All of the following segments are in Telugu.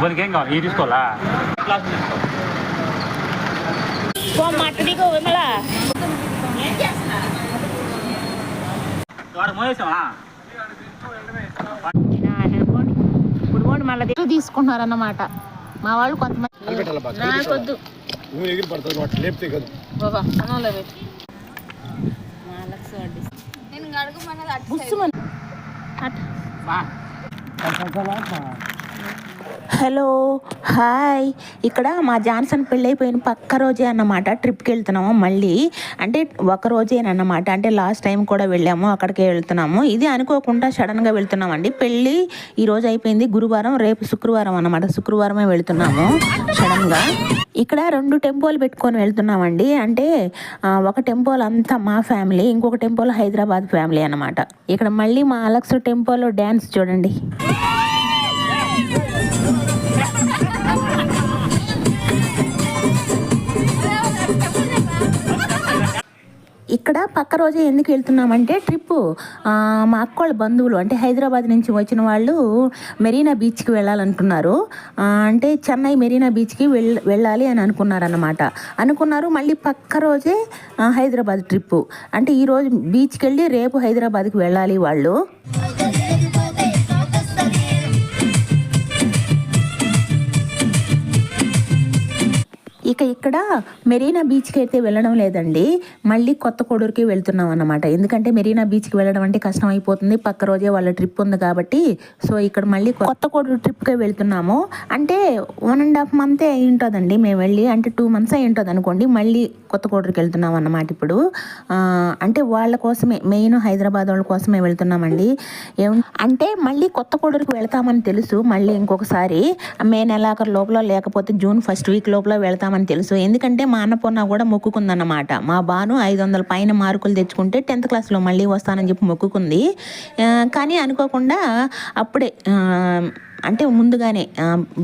ఇబ్బందికి ఏం కావాలి? తీసుకోవాలా? క్లాస్ ఇప్పుడు మళ్ళీ తీసుకుంటున్నారన్నమాట మా వాళ్ళు కొంతమంది. నాకొద్దు హలో హాయ్. ఇక్కడ మా జాన్సన్ పెళ్ళైపోయిన పక్క రోజే అన్నమాట ట్రిప్కి వెళ్తున్నాము మళ్ళీ. అంటే ఒక రోజేనన్నమాట. అంటే లాస్ట్ టైం కూడా వెళ్ళాము, అక్కడికే వెళ్తున్నాము. ఇది అనుకోకుండా సడన్గా వెళ్తున్నామండి. పెళ్ళి ఈరోజు అయిపోయింది గురువారం, రేపు శుక్రవారం అన్నమాట. శుక్రవారమే వెళ్తున్నాము సడన్గా. ఇక్కడ 2 టెంపోలు పెట్టుకొని వెళ్తున్నామండి. అంటే ఒక టెంపోల్ అంతా మా ఫ్యామిలీ, ఇంకొక టెంపోల్ హైదరాబాద్ ఫ్యామిలీ అన్నమాట. ఇక్కడ మళ్ళీ మా అలెక్స్ టెంపోలో డ్యాన్స్ చూడండి. ఇక్కడ పక్క రోజే ఎందుకు వెళ్తున్నామంటే ట్రిప్పు మా అక్కోళ్ళ బంధువులు అంటే హైదరాబాద్ నుంచి వచ్చిన వాళ్ళు మెరీనా బీచ్కి వెళ్ళాలనుకున్నారు. అంటే చెన్నై మెరీనా బీచ్కి వెళ్ళాలి అని అనుకున్నారు. మళ్ళీ పక్క రోజే హైదరాబాద్ ట్రిప్పు. అంటే ఈరోజు బీచ్కి వెళ్ళి రేపు హైదరాబాద్కి వెళ్ళాలి వాళ్ళు. ఇక్కడ మెరీనా బీచ్కి అయితే వెళ్ళడం లేదండి, మళ్ళీ కొత్త కోడూరుకి వెళ్తున్నాం అన్నమాట. ఎందుకంటే మెరీనా బీచ్కి వెళ్ళడం అంటే కష్టం అయిపోతుంది, పక్క రోజే వాళ్ళ ట్రిప్ ఉంది కాబట్టి. సో ఇక్కడ మళ్ళీ కొత్త కోడూరు ట్రిప్కే వెళ్తున్నాము. అంటే 1.5 month అయి ఉంటుందండి మేము వెళ్ళి. అంటే 2 months అయి ఉంటుంది అనుకోండి. మళ్ళీ కొత్త కోడూరుకి వెళ్తున్నాం అన్నమాట ఇప్పుడు. అంటే వాళ్ళ కోసమే, మెయిన్ హైదరాబాద్ వాళ్ళ కోసమే వెళ్తున్నామండి. అంటే మళ్ళీ కొత్త కోడూరుకి వెళ్తామని తెలుసు. మళ్ళీ ఇంకొకసారి మే నెలాఖరు లోపల లేకపోతే జూన్ 1st week లోపల వెళ్తామని తెలుసు. ఎందుకంటే మా అన్నపూర్ణ కూడా మొక్కుకుందన్నమాట. మా బాను 500 పైన మార్కులు తెచ్చుకుంటే 10th classలో మళ్ళీ వస్తానని చెప్పి మొక్కుకుంది. కానీ అనుకోకుండా అప్పుడే అంటే ముందుగానే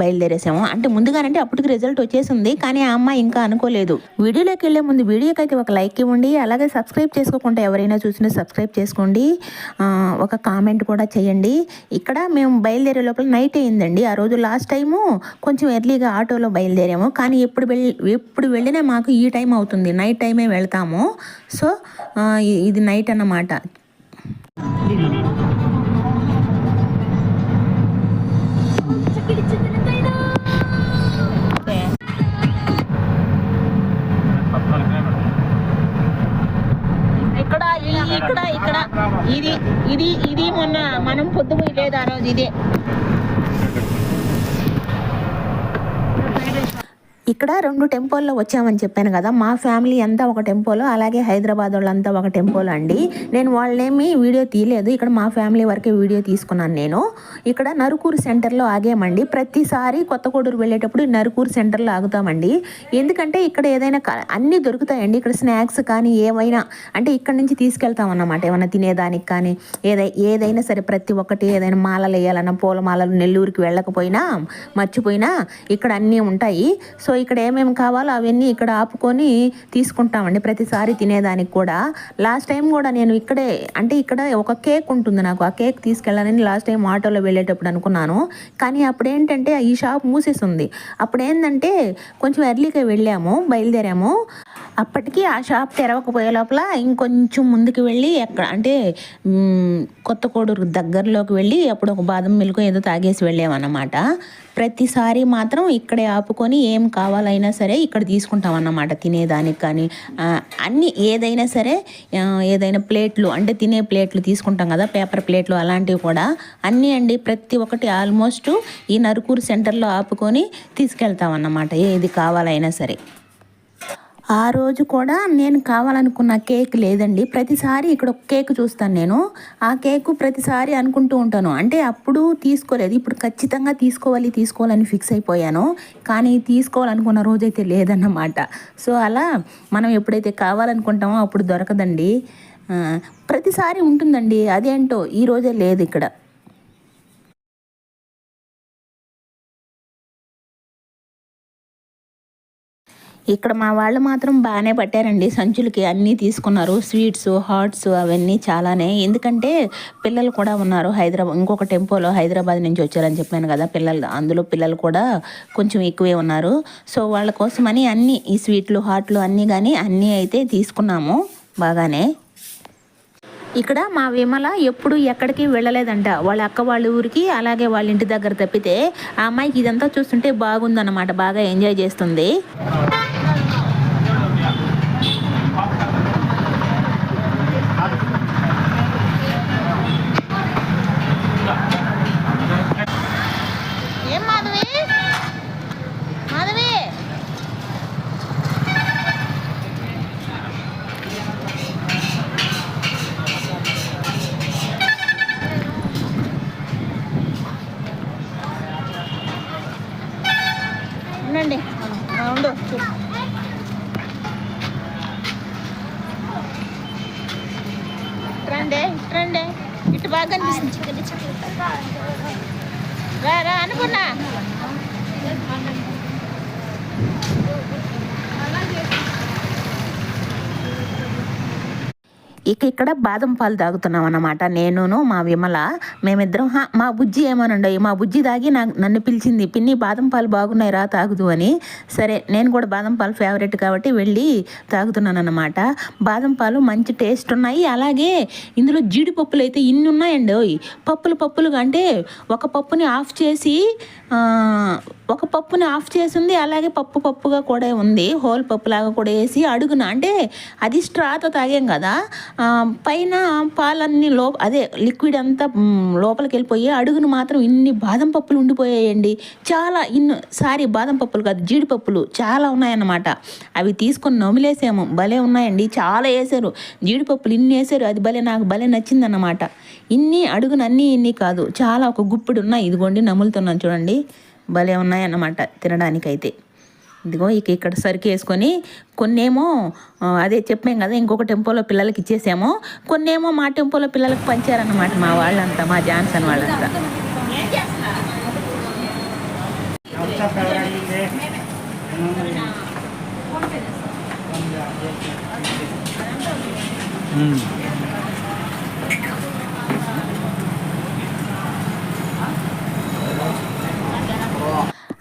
బయలుదేరేసాము. అంటే ముందుగానంటే అప్పటికి రిజల్ట్ వచ్చేసింది, కానీ ఆ అమ్మాయి ఇంకా అనుకోలేదు. వీడియోలోకి వెళ్ళే ముందు వీడియోకి అయితే ఒక లైక్ ఇవ్వండి. అలాగే సబ్స్క్రైబ్ చేసుకోకుండా ఎవరైనా చూసినా సబ్స్క్రైబ్ చేసుకోండి. ఒక కామెంట్ కూడా చేయండి. ఇక్కడ మేము బయలుదేరే లోపల నైట్ అయిందండి. ఆ రోజు లాస్ట్ టైము కొంచెం ఎర్లీగా ఆటోలో బయలుదేరాము, కానీ ఎప్పుడు వెళ్ళినా మాకు ఈ టైం అవుతుంది, నైట్ టైమే వెళ్తాము. సో ఇది నైట్ అన్నమాట. ఇక్కడ ఇది మొన్న మనం పొద్దుపోయలేదు ఆ రోజు ఇదే. ఇక్కడ 2 టెంపోల్లో వచ్చామని చెప్పాను కదా. మా ఫ్యామిలీ అంతా ఒక టెంపోలో, అలాగే హైదరాబాద్ వాళ్ళంతా ఒక టెంపోలో అండి. నేను వాళ్ళేమి వీడియో తీయలేదు, ఇక్కడ మా ఫ్యామిలీ వరకే వీడియో తీసుకున్నాను నేను. ఇక్కడ నరుకూరు సెంటర్లో ఆగామండి. ప్రతిసారి కొత్త కోడూరు వెళ్ళేటప్పుడు నరుకూరు సెంటర్లో ఆగుతామండి. ఎందుకంటే ఇక్కడ ఏదైనా అన్నీ దొరుకుతాయండి. ఇక్కడ స్నాక్స్ కానీ ఏవైనా, అంటే ఇక్కడ నుంచి తీసుకెళ్తాం అన్నమాట. ఏమైనా తినేదానికి కానీ ఏదైనా సరే ప్రతి ఒక్కటి, ఏదైనా మాలలు వేయాలన్నా పూల మాలలు, నెల్లూరుకి వెళ్ళకపోయినా మర్చిపోయినా ఇక్కడ అన్నీ ఉంటాయి. సో ఇక్కడ ఏమేమి కావాలో అవన్నీ ఇక్కడ ఆపుకొని తీసుకుంటామండి ప్రతిసారి తినేదానికి కూడా. లాస్ట్ టైం కూడా నేను ఇక్కడే, అంటే ఇక్కడ ఒక కేక్ ఉంటుంది నాకు, ఆ కేక్ తీసుకెళ్ళాలని లాస్ట్ టైం ఆటోలో వెళ్ళేటప్పుడు అనుకున్నాను. కానీ అప్పుడేంటంటే ఈ షాప్ మూసేసి ఉంది. అప్పుడేంటంటే కొంచెం ఎర్లీగా బయలుదేరాము. అప్పటికి ఆ షాప్ తెరవకపోయే లోపల ఇంకొంచెం ముందుకు వెళ్ళి అంటే కొత్త కోడూరు దగ్గరలోకి వెళ్ళి అప్పుడు ఒక బాదం మిల్క్ ఏదో తాగేసి వెళ్ళామన్నమాట. ప్రతిసారి మాత్రం ఇక్కడే ఆపుకొని ఏం కావాలైనా సరే ఇక్కడ తీసుకుంటాం అన్నమాట. తినేదానికి కానీ అన్నీ ఏదైనా సరే, ఏదైనా ప్లేట్లు అంటే తినే ప్లేట్లు తీసుకుంటాం కదా, పేపర్ ప్లేట్లు అలాంటివి కూడా అన్నీ అండి. ప్రతి ఒక్కటి ఆల్మోస్ట్ ఈ నరుకూరు సెంటర్లో ఆపుకొని తీసుకెళ్తాం అన్నమాట, ఏది కావాలైనా సరే. ఆ రోజు కూడా నేను కావాలనుకున్న కేక్ లేదండి. ప్రతిసారి ఇక్కడ ఒక కేక్ చూస్తాను నేను, ఆ కేకు ప్రతిసారి అనుకుంటూ ఉంటాను. అంటే అప్పుడు తీసుకోలేదు, ఇప్పుడు ఖచ్చితంగా తీసుకోవాలని ఫిక్స్ అయిపోయాను. కానీ తీసుకోవాలనుకున్న రోజైతే లేదన్నమాట. సో అలా మనం ఎప్పుడైతే కావాలనుకుంటామో అప్పుడు దొరకదండి. ప్రతిసారి ఉంటుందండి, అదేంటో ఈ రోజే లేదు ఇక్కడ. ఇక్కడ మా వాళ్ళు మాత్రం బాగానే పట్టారండి, సంచులకి అన్నీ తీసుకున్నారు, స్వీట్స్ హాట్స్ అవన్నీ చాలానే. ఎందుకంటే పిల్లలు కూడా ఉన్నారు హైదరాబాద్, ఇంకొక టెంపోలో హైదరాబాద్ నుంచి వచ్చారని చెప్పాను కదా పిల్లలు, అందులో పిల్లలు కూడా కొంచెం ఎక్కువే ఉన్నారు. సో వాళ్ళ కోసమని అన్నీ ఈ స్వీట్లు హాట్లు అన్నీ కానీ అన్నీ అయితే తీసుకున్నాము బాగానే. ఇక్కడ మా విమల ఎప్పుడు ఎక్కడికి వెళ్ళలేదంట, వాళ్ళ అక్క వాళ్ళ ఊరికి అలాగే వాళ్ళ ఇంటి దగ్గర తప్పితే. ఆ అమ్మాయికి ఇదంతా చూస్తుంటే బాగుందన్నమాట, బాగా ఎంజాయ్ చేస్తుంది. ఏం మాధవి మాధవి ఉండండి, ఉండు రండి రండి, ఇటు బాగా కనిపిస్తుంది. రా రా అనుకున్నా. ఇక్కడ బాదం పాలు తాగుతున్నాం అన్నమాట, నేనును మా విమల. మేమిద్దరం మా బుజ్జి ఏమనండి, మా బుజ్జి తాగి నన్ను పిలిచింది, పిన్ని బాదం పాలు బాగున్నాయి రా తాగుదు అని. సరే నేను కూడా బాదం పాలు ఫేవరెట్ కాబట్టి వెళ్ళి తాగుతున్నాను అన్నమాట. బాదం పాలు మంచి టేస్ట్ ఉన్నాయి, అలాగే ఇందులో జీడిపప్పులు అయితే ఇన్ని ఉన్నాయండి. పప్పులుగా అంటే ఒక పప్పుని ఆఫ్ చేసి ఉంది, అలాగే పప్పుగా కూడా ఉంది, హోల్ పప్పులాగా కూడా వేసి అడుగున, అంటే అది స్ట్రాతో తాగాం కదా, పైన పాలన్నీ అదే లిక్విడ్ అంతా లోపలికి వెళ్ళిపోయి అడుగును మాత్రం ఇన్ని బాదం పప్పులు ఉండిపోయాయండి. చాలా బాదం పప్పులు కాదు, జీడిపప్పులు చాలా ఉన్నాయన్నమాట. అవి తీసుకొని నమిలేసాము, భలే ఉన్నాయండి, చాలా వేసారు జీడిపప్పులు, ఇన్ని వేసారు, అది నాకు భలే నచ్చిందన్నమాట. ఇన్ని కాదు, చాలా ఒక గుప్పిడు ఉన్నాయి, ఇదిగోండి నములుతున్నాను చూడండి, భలే ఉన్నాయన్నమాట తినడానికైతే. ఇదిగో ఇక్కడ సరికి వేసుకొని కొన్నేమో అదే చెప్పాం కదా ఇంకొక టెంపోలో పిల్లలకి ఇచ్చేసాము, కొన్నేమో మా టెంపోలో పిల్లలకి పంచారన్నమాట మా వాళ్ళంతా, మా జాన్సన్ వాళ్ళంతా.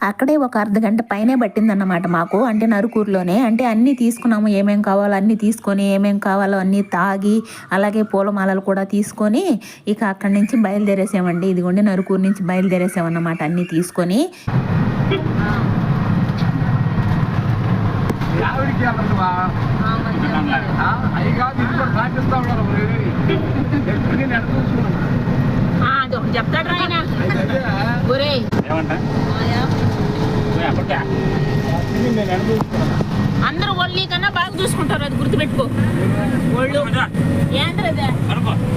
అక్కడే ఒక అర్ధగంట పైనే పట్టిందన్నమాట మాకు, అంటే నరుకూరులోనే. అంటే అన్నీ తీసుకున్నాము, ఏమేం కావాలో అన్నీ తీసుకొని, ఏమేం కావాలో అన్నీ తాగి, అలాగే పూలమాలలు కూడా తీసుకొని ఇక అక్కడి నుంచి బయలుదేరేసామండి. ఇదిగోండి నరుకూరు నుంచి బయలుదేరేసామన్నమాట అన్నీ తీసుకొని. చెప్తాడు ఆయన అందరూ ఒళ్ళి కన్నా బాగా చూసుకుంటారు, అది గుర్తుపెట్టుకో. ఒళ్ళు ఏంటది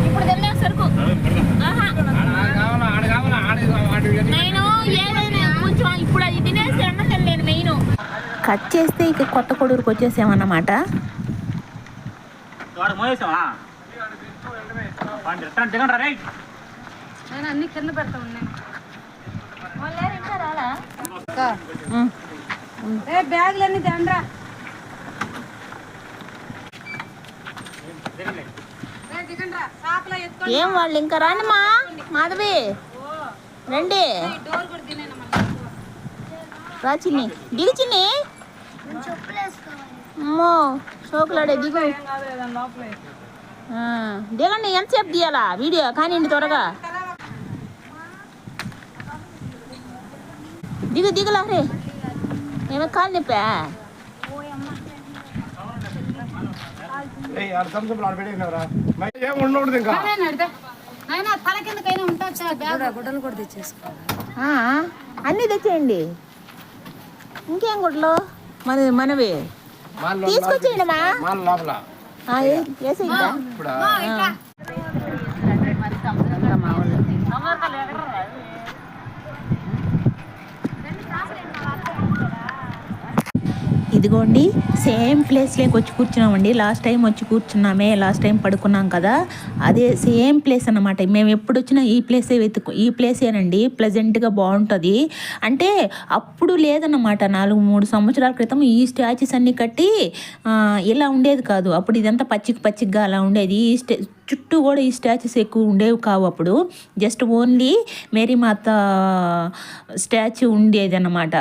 ఇప్పుడు తిన్నా సరుకు. నేను ఏదైనా కొంచెం ఇప్పుడు అది తినేసి అన్నం తినలేను. మెయిన్ కట్ చేస్తే ఇక కొత్త కొడూరుకు వచ్చేసామన్నమాట. అన్ని కింద పెడతా ఉన్నాయి, బ్యాగులన్నీ తండ్రా. ఏం వాళ్ళు ఇంకా రాని మాధవి రండి, రా చిన్ని, దిగు చిన్ని, అమ్మో సోకులాడే దిగు, దిగండి. ఎంతసేపు తీయాలా వీడియో కానీ త్వరగా దిగులా రే, ఏమో కాలు నిప్పా. అన్నీ తెచ్చేయండి, ఇంకేం గుడ్లు మనవి తీసుకొచ్చేయండి మా వేసేయండి. ఇదిగోండి సేమ్ ప్లేస్లోకి వచ్చి కూర్చున్నామండి. లాస్ట్ టైం పడుకున్నాం కదా, అదే సేమ్ ప్లేస్ అన్నమాట. మేము ఎప్పుడు వచ్చినా ఈ ప్లేసేనండి. ప్లెజెంట్గా బాగుంటుంది. అంటే అప్పుడు లేదన్నమాట, 4-3 సంవత్సరాల క్రితం ఈ స్టాచ్యూస్ అన్నీ కట్టి ఇలా ఉండేది కాదు. అప్పుడు ఇదంతా పచ్చిగా అలా ఉండేది. చుట్టూ కూడా ఈ స్టాచ్యూస్ ఎక్కువ ఉండేవి కావు. అప్పుడు జస్ట్ ఓన్లీ మేరీమాత స్టాచ్యూ ఉండేది అన్నమాట.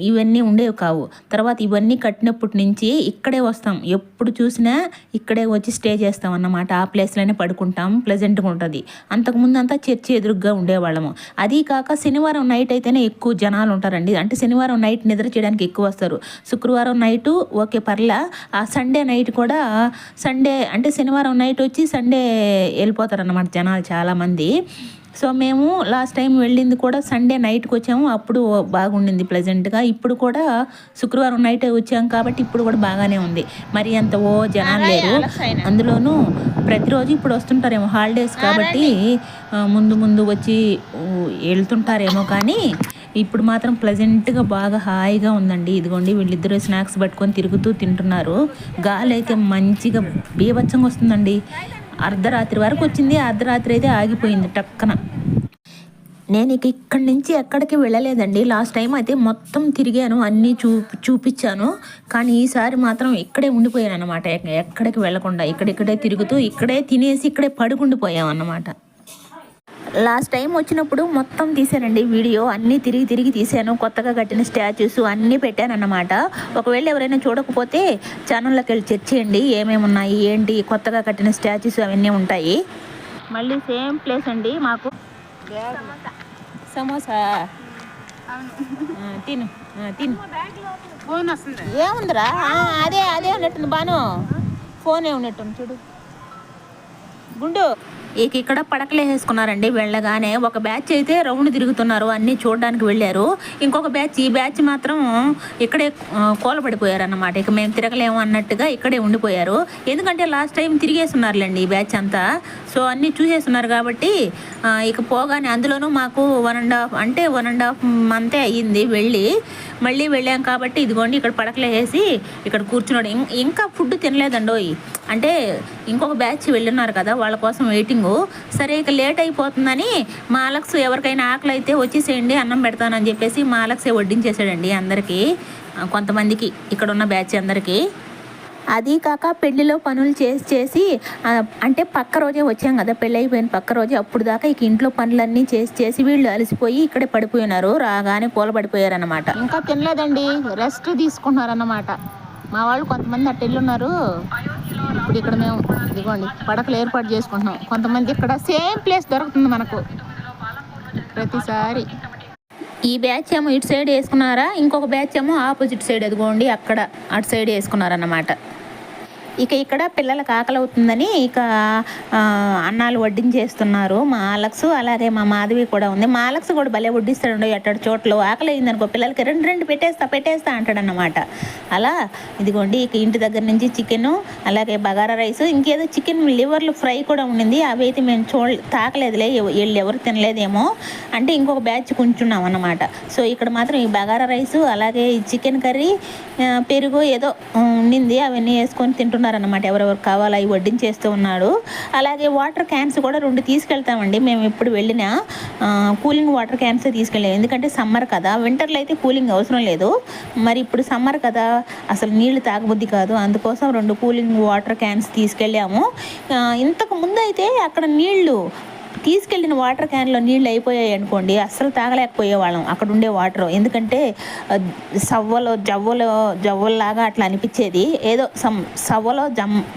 ఇవన్నీ ఉండేవి కావు. తర్వాత ఇవన్నీ కట్టినప్పటి నుంచి ఇక్కడే వస్తాం. ఎప్పుడు చూసినా ఇక్కడే వచ్చి స్టే చేస్తాం అన్నమాట. ఆ ప్లేస్లోనే పడుకుంటాం. ప్లెజెంట్గా ఉంటుంది. అంతకుముందు అంతా చర్చి ఎదురుగ్గా ఉండేవాళ్ళము. అది కాక శనివారం నైట్ అయితేనే ఎక్కువ జనాలు ఉంటారండి. అంటే శనివారం నైట్ నిద్ర చేయడానికి ఎక్కువ వస్తారు. శుక్రవారం నైటు ఓకే పర్లా, ఆ సండే నైట్ కూడా అంటే శనివారం నైట్ వచ్చి సండే వెళ్ళిపోతారన్నమాట జనాలు చాలామంది. సో మేము లాస్ట్ టైం వెళ్ళింది కూడా సండే నైట్కి వచ్చాము. అప్పుడు బాగుండింది ప్లెజెంట్గా. ఇప్పుడు కూడా శుక్రవారం నైట్ వచ్చాం కాబట్టి ఇప్పుడు కూడా బాగానే ఉంది. మరి అంత జనాలు లేరు. అందులోనూ ప్రతిరోజు ఇప్పుడు వస్తుంటారేమో, హాలిడేస్ కాబట్టి ముందు వచ్చి వెళ్తుంటారేమో. కానీ ఇప్పుడు మాత్రం ప్లెజెంట్గా బాగా హాయిగా ఉందండి. ఇదిగోండి వీళ్ళిద్దరూ స్నాక్స్ పట్టుకొని తిరుగుతూ తింటున్నారు. గాలి అయితే మంచిగా బీభత్సంగా వస్తుందండి. అర్ధరాత్రి వరకు వచ్చింది. అర్ధరాత్రి అయితే ఆగిపోయింది టక్కన. నేను ఇక్కడి నుంచి ఎక్కడికి వెళ్ళలేదండి. లాస్ట్ టైం అయితే మొత్తం తిరిగాను, అన్నీ చూపించాను. కానీ ఈసారి మాత్రం ఇక్కడే ఉండిపోయాను అన్నమాట. ఎక్కడికి వెళ్ళకుండా ఇక్కడే తిరుగుతూ ఇక్కడే తినేసి ఇక్కడే పడుకుండిపోయాం అన్నమాట. లాస్ట్ టైం వచ్చినప్పుడు మొత్తం తీసానండి వీడియో. అన్నీ తిరిగి తీసాను. కొత్తగా కట్టిన స్టాచ్యూస్ అన్నీ పెట్టాను అన్నమాట. ఒకవేళ ఎవరైనా చూడకపోతే ఛానల్లోకి వెళ్ళి చెక్ చేయండి. ఏమేమి ఉన్నాయి ఏంటి, కొత్తగా కట్టిన స్టాచ్యూస్ అవన్నీ ఉంటాయి. మళ్ళీ సేమ్ ప్లేస్ అండి మాకు. సమోసా తిను ఏముందిరా, అదే ఉన్నట్టుంది. బాను ఫోన్ ఉన్నట్టుంది చూడు గుండు. ఇక్కడ పడకలే వేసుకున్నారండి. వెళ్ళగానే ఒక బ్యాచ్ అయితే రౌండ్ తిరుగుతున్నారు, అన్నీ చూడడానికి వెళ్ళారు. ఇంకొక బ్యాచ్, ఈ బ్యాచ్ మాత్రం ఇక్కడే కూలబడిపోయారు అన్నమాట. ఇక మేము తిరగలేము అన్నట్టుగా ఇక్కడే ఉండిపోయారు. ఎందుకంటే లాస్ట్ టైం తిరిగేస్తున్నారులేండి ఈ బ్యాచ్ అంతా. సో అన్నీ చూసేస్తున్నారు కాబట్టి ఇక పోగానే, అందులోనూ మాకు 1.5 మంతే అయ్యింది మళ్ళీ వెళ్ళాం కాబట్టి ఇదిగోండి ఇక్కడ పడకలే వేసి ఇక్కడ కూర్చున్నాడు. ఇంకా ఫుడ్ తినలేదండోయ్. అంటే ఇంకొక బ్యాచ్ వెళ్ళున్నారు కదా, వాళ్ళ కోసం వెయిటింగ్. సరే ఇక లేట్ అయిపోతుందని మా అలెక్స్ ఎవరికైనా ఆకలి అయితే వచ్చేసేయండి అన్నం పెడతానని చెప్పేసి మా అలెక్సే వడ్డించేసాడండి అందరికీ, కొంతమందికి ఇక్కడ ఉన్న బ్యాచ్ అందరికీ. అది కాక పెళ్లిలో పనులు చేసి అంటే పక్క రోజే వచ్చాం కదా, పెళ్ళి అయిపోయిన పక్క రోజే. అప్పుడు దాకా ఇక ఇంట్లో పనులన్నీ చేసి వీళ్ళు అలసిపోయి ఇక్కడే పడిపోయినారు. రాగానే కూలబడిపోయారు అన్నమాట. ఇంకా తినలేదండి, రెస్ట్ తీసుకుంటున్నారన్నమాట. మా వాళ్ళు కొంతమంది అట్ట వెళ్ళున్నారు. ఇప్పుడు ఇక్కడ మేము ఇదిగోండి పడకలు ఏర్పాటు చేసుకుంటున్నాం. కొంతమంది ఇక్కడ సేమ్ ప్లేస్ దొరుకుతుంది మనకు ప్రతిసారి. ఈ బ్యాచ్ ఏమో ఇటు సైడ్ వేసుకున్నారా, ఇంకొక బ్యాచ్ ఏమో ఆపోజిట్ సైడ్ అదిగోండి అక్కడ అటు సైడ్ వేసుకున్నారన్నమాట. ఇక్కడ పిల్లలకు ఆకలి అవుతుందని ఇక అన్నాలు వడ్డించేస్తున్నారు మా అలెక్స్. అలాగే మా మాధవి కూడా ఉంది. మా అలెక్స్ కూడా భలే వడ్డిస్తాడు. ఎట్టడి చోట్ల ఆకలి అయిందనుకో పిల్లలకి రెండు పెట్టేస్తా అంటాడన్నమాట. అలా ఇదిగోండి ఇక ఇంటి దగ్గర నుంచి చికెను, అలాగే బగారా రైస్, ఇంకేదో చికెన్ లివర్లు ఫ్రై కూడా ఉండింది. అవి అయితే మేము తాకలేదులే, వీళ్ళు ఎవరు తినలేదేమో అంటే ఇంకొక బ్యాచ్ కొంచున్నాం అన్నమాట. సో ఇక్కడ మాత్రం ఈ బగారా రైసు, అలాగే ఈ చికెన్ కర్రీ, పెరుగు ఏదో ఉండింది, అవన్నీ వేసుకొని తింటున్నారు అన్నమాట. ఎవరెవరు కావాలో అవి వడ్డించేస్తూ ఉన్నాడు. అలాగే వాటర్ క్యాన్స్ కూడా 2 తీసుకెళ్తామండి. మేము ఇప్పుడు వెళ్ళినా కూలింగ్ వాటర్ క్యాన్స్ తీసుకెళ్ళాము. ఎందుకంటే సమ్మర్ కదా, వింటర్లో అయితే కూలింగ్ అవసరం లేదు. మరి ఇప్పుడు సమ్మర్ కదా, అసలు నీళ్లు తాగబుద్ధి కాదు. అందుకోసం 2 కూలింగ్ వాటర్ క్యాన్స్ తీసుకెళ్ళాము. ఇంతకు ముందు అయితే అక్కడ తీసుకెళ్ళిన వాటర్ క్యాన్లో నీళ్ళు అయిపోయాయి అనుకోండి, అస్సలు తాగలేకపోయేవాళ్ళం అక్కడ ఉండే వాటర్. ఎందుకంటే జవ్వలాగా అట్లా అనిపించేది. ఏదో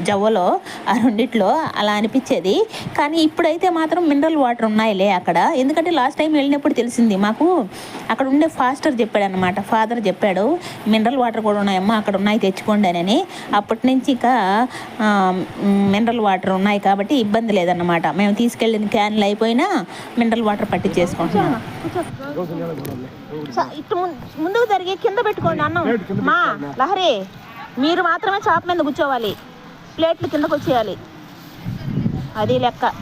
జవ్వలో ఆ రెండిట్లో అలా అనిపించేది. కానీ ఇప్పుడైతే మాత్రం మినరల్ వాటర్ ఉన్నాయిలే అక్కడ. ఎందుకంటే లాస్ట్ టైం వెళ్ళినప్పుడు తెలిసింది మాకు, అక్కడ ఉండే ఫాదర్ చెప్పాడు మినరల్ వాటర్ కూడా ఉన్నాయమ్మా, అక్కడ ఉన్నాయి తెచ్చుకోండి అని. అప్పటి నుంచి ఇక మినరల్ వాటర్ ఉన్నాయి కాబట్టి ఇబ్బంది లేదన్నమాట. మేము తీసుకెళ్ళిన క్యాన్లు అయిపోయినా మినరల్ వాటర్ పట్టించేసుకుంటున్నాం. ఇటు ముందుకు జరిగి కింద పెట్టుకోండి అన్నం. మా లహరి మీరు మాత్రమే చాప మీద కూర్చోవాలి, ప్లేట్లు కిందకు వచ్చేయాలి, అది లెక్క.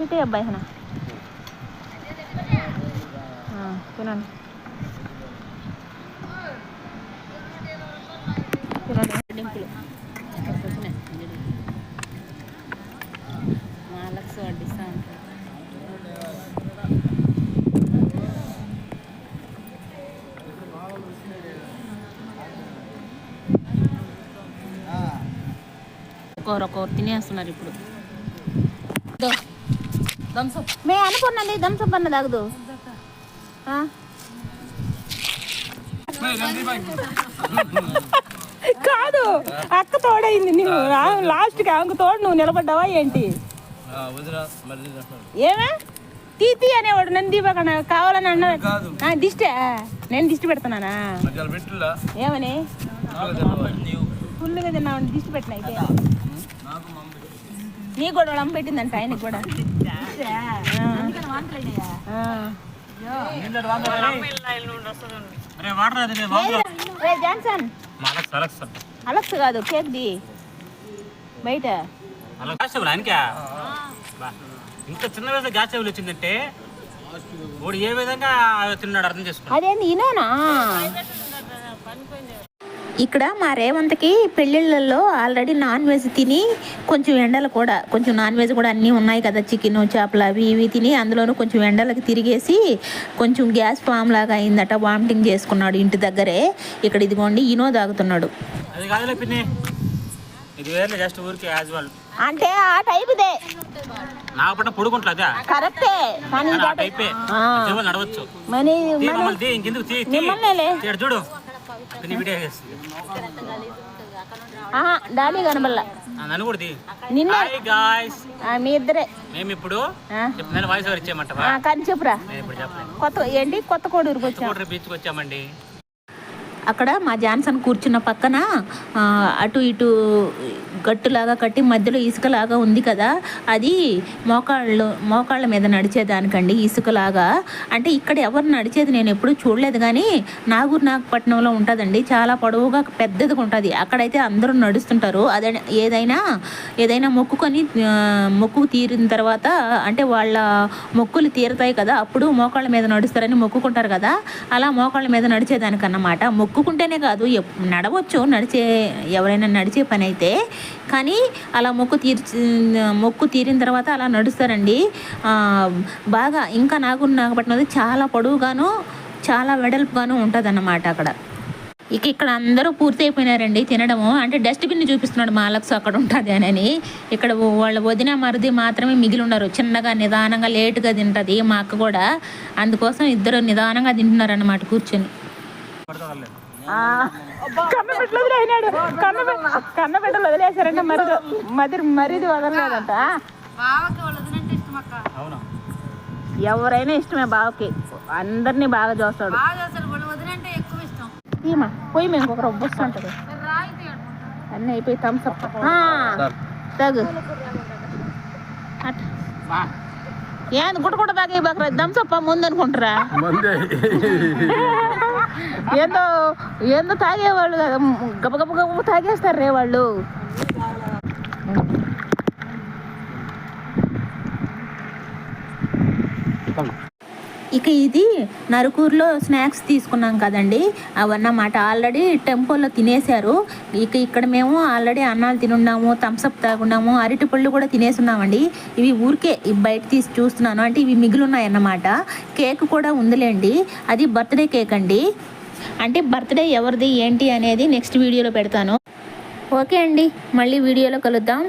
ఇటే అబ్బాయి తినండి తినండి మాలక్స్ వడ్డిస్తా ఉంటారు. ఒక్కొక్కరు తినేస్తున్నారు ఇప్పుడు. మే అనుకున్నది థమ్సప్ అన్న తాగదు. కాదు అక్క తోడైంది, నువ్వు లాస్ట్కి ఆమెకు తోడు నువ్వు నిలబడ్డావా ఏంటి? ఏమే తీతి అనేవాడు నన్ను దీపకన్నా కావాలని అన్నాడు. దిష్టే నేను దిష్టి పెడుతున్నానా? ఏమని ఫుల్గా తిన్నావు దిష్టి పెట్టిన అయితే నీ కూడా వాళ్ళమ్మ పెట్టిందంట ఆయనకి కూడా. జాన్సన్ అలక్స్ కాదు కేక్ ది బయట ఇంత చిన్న వయసు గ్యాస్ టేబుల్ వచ్చిందంటే వాడు ఏ విధంగా తిన్నాడు అర్థం చేసుకో. అదేంది ఇనోనా? ఇక్కడ మా రేవంత్కి పెళ్ళిళ్ళల్లో ఆల్రెడీ నాన్ వెజ్ తిని కొంచెం ఎండలు కూడా కొంచెం నాన్ వెజ్ కూడా అన్నీ ఉన్నాయి కదా, చికెన్ చేపలు అవి ఇవి తిని అందులోనూ కొంచెం ఎండలకి తిరిగేసి కొంచెం గ్యాస్ ఫామ్ లాగా అయిందట, వామిటింగ్ చేసుకున్నాడు ఇంటి దగ్గరే. ఇక్కడ ఇదిగోండి ఇనో తాగుతున్నాడు. అది కాదులే పిన్ని, ఇది వేరే జస్ట్ ఊరికి యాజువల్ అంటే ఆ టైపుదే నాకు పట్ల పొడుకుంటా అదే కరెక్టే కానీ నడవచ్చు చూడు డాడీ కనబల్ల నన్ను కూడా నిన్న మీ ఇద్దరే మేము ఇప్పుడు వాయిస్ ఓవర్ ఇచ్చేయమంటావా? కానీ చెప్పురా కొత్త ఏంటి కొత్త కోడూరుకి వచ్చాము, బీచ్కి వచ్చామండి. అక్కడ మా జాన్సన్ కూర్చున్న పక్కన అటు గట్టులాగా కట్టి మధ్యలో ఇసుకలాగా ఉంది కదా, అది మోకాళ్ళ మీద నడిచేదానికండి ఇసుకలాగా. అంటే ఇక్కడ ఎవరు నడిచేది నేను ఎప్పుడు చూడలేదు, కానీ నాగపట్నంలో ఉంటుందండి, చాలా పొడవుగా పెద్దదిగా ఉంటుంది. అక్కడైతే అందరూ నడుస్తుంటారు. అదే ఏదైనా మొక్కు తీరిన తర్వాత అంటే వాళ్ళ మొక్కులు తీరుతాయి కదా, అప్పుడు మోకాళ్ళ మీద నడుస్తారని మొక్కుకుంటారు కదా, అలా మోకాళ్ళ మీద నడిచేదానికన్నమాట. మొక్కుకుంటేనే కాదు నడవచ్చు, ఎవరైనా నడిచే పని అయితే, కానీ అలా మొక్కు తీరిన తర్వాత అలా నడుస్తారండి. బాగా ఇంకా నాగపట్నం చాలా పొడవుగాను చాలా వెడల్పుగాను ఉంటుంది అన్నమాట అక్కడ. ఇక్కడ అందరూ పూర్తి అయిపోయినారండి తినడము. అంటే డస్ట్బిన్ చూపిస్తున్నాడు మాలక్స్ అక్కడ ఉంటుంది అని. ఇక్కడ వాళ్ళ వదిన మరిది మాత్రమే మిగిలి ఉన్నారు. చిన్నగా నిదానంగా లేటుగా తింటుంది మా అక్క కూడా, అందుకోసం ఇద్దరు నిదానంగా తింటున్నారు అన్నమాట కూర్చొని. కన్నబిడ్డలు వదిలేశారంటే మరిది వదలలేదంట. ఎవరైనా ఇష్టమే బావకి, అందరినీ బాగా చూస్తాడు. పోయి మేము ఒక రొబ్బొస్తు ఉంటుంది అన్నీ అయిపోయి థమ్సప్ తగు ఏంది గుట్ట తాగే బాగా థమ్సప్ ముందు అనుకుంటారా? ఏందో తాగేవాళ్ళు కదా, గబగబ తాగేస్తారు రే వాళ్ళు. ఇక ఇది నరుకూరులో స్నాక్స్ తీసుకున్నాం కదండి, అవన్నమాట ఆల్రెడీ టెంపోలో తినేశారు. ఇక్కడ మేము ఆల్రెడీ అన్నాలు తినున్నాము, థమ్సప్ తాగున్నాము, అరటిపళ్ళు కూడా తినేసున్నామండి. ఇవి ఊరికే బయట తీసి చూస్తున్నాను, అంటే ఇవి మిగిలిన్నాయన్నమాట. కేక్ కూడా ఉందిలేండి, అది బర్త్డే కేక్ అండి. అంటే బర్త్డే ఎవరిది ఏంటి అనేది నెక్స్ట్ వీడియోలో పెడతాను. ఓకే అండి, మళ్ళీ వీడియోలో కలుద్దాం.